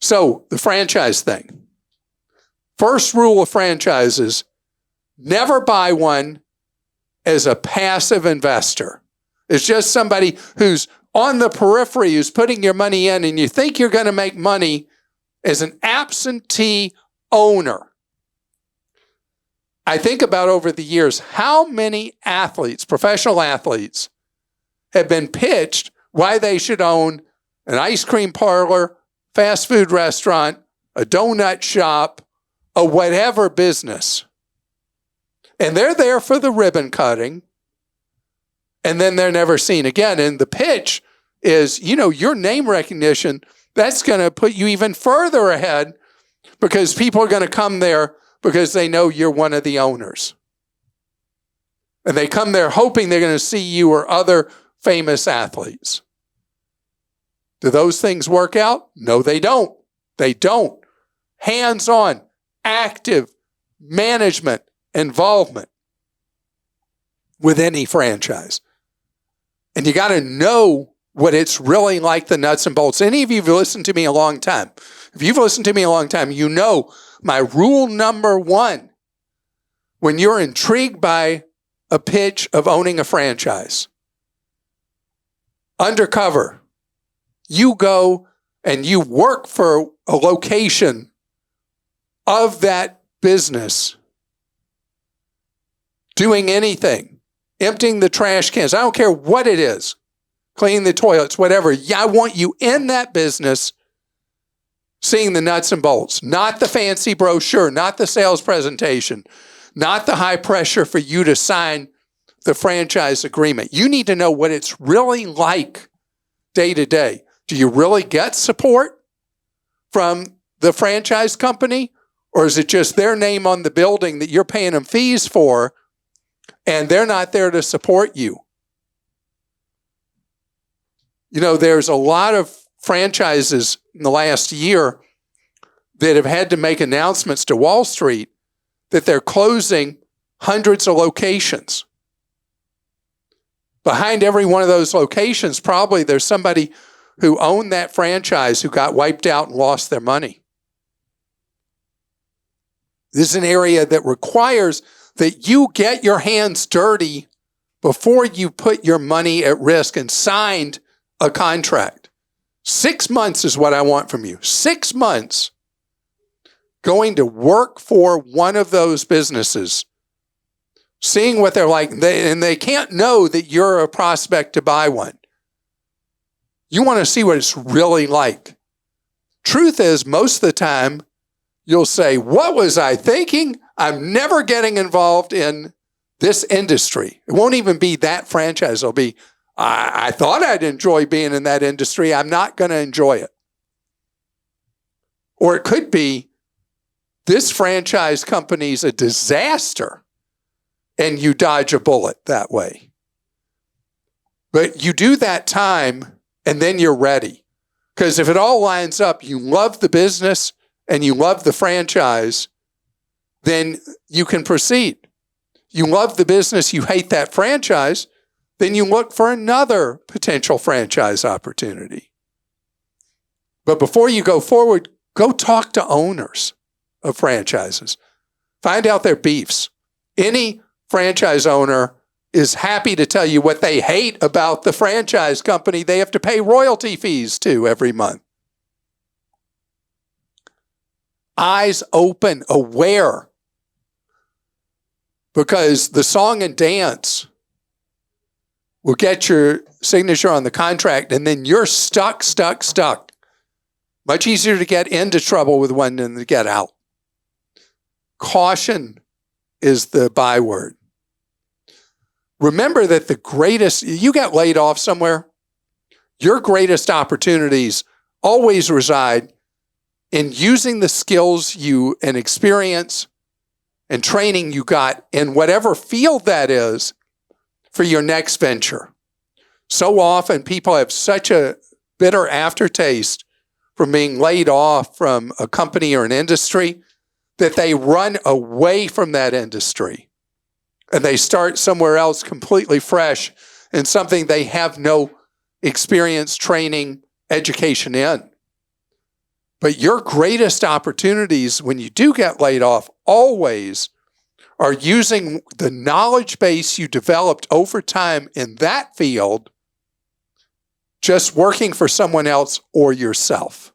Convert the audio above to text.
So the franchise thing. First rule of franchises, never buy one as a passive investor. It's just somebody who's on the periphery, who's putting your money in, and you think you're going to make money as an absentee owner. I think about over the years, how many athletes, professional athletes, have been pitched why they should own an ice cream parlor, fast food restaurant, a donut shop, a whatever business. And they're there for the ribbon cutting, and then they're never seen again. And the pitch is, your name recognition, that's going to put you even further ahead because people are going to come there because they know you're one of the owners. And they come there hoping they're going to see you or other famous athletes. Do those things work out? No, they don't. They don't. Hands-on, active management involvement with any franchise. And you got to know what it's really like, the nuts and bolts. Any of you who've listened to me a long time, if you've listened to me a long time, you know my rule number one, when you're intrigued by a pitch of owning a franchise, undercover, you go and you work for a location of that business, doing anything, emptying the trash cans. I don't care what it is, cleaning the toilets, whatever. Yeah, I want you in that business seeing the nuts and bolts, not the fancy brochure, not the sales presentation, not the high pressure for you to sign the franchise agreement. You need to know what it's really like day to day. Do you really get support from the franchise company? Or is it just their name on the building that you're paying them fees for, and they're not there to support you? There's a lot of franchises in the last year that have had to make announcements to Wall Street that they're closing hundreds of locations. Behind every one of those locations, probably there's somebody who owned that franchise who got wiped out and lost their money. This is an area that requires that you get your hands dirty before you put your money at risk and signed a contract. 6 months is what I want from you. 6 months going to work for one of those businesses, seeing what they're like, and they can't know that you're a prospect to buy one. You want to see what it's really like. Truth is, most of the time, you'll say, what was I thinking? I'm never getting involved in this industry. It won't even be that franchise. It'll be, I thought I'd enjoy being in that industry. I'm not going to enjoy it. Or it could be, this franchise company's a disaster, and you dodge a bullet that way. But you do that time, and then you're ready. Because if it all lines up, you love the business and you love the franchise, then you can proceed. You love the business, you hate that franchise, then you look for another potential franchise opportunity. But before you go forward, go talk to owners of franchises. Find out their beefs. Any franchise owner is happy to tell you what they hate about the franchise company they have to pay royalty fees to every month. Eyes open, aware. Because the song and dance will get your signature on the contract, and then you're stuck. Much easier to get into trouble with one than to get out. Caution is the byword. Remember that you get laid off somewhere, your greatest opportunities always reside in using the skills and experience and training you got in whatever field that is for your next venture. So often people have such a bitter aftertaste from being laid off from a company or an industry that they run away from that industry and they start somewhere else completely fresh in something they have no experience, training, education in. But your greatest opportunities when you do get laid off always are using the knowledge base you developed over time in that field, just working for someone else or yourself.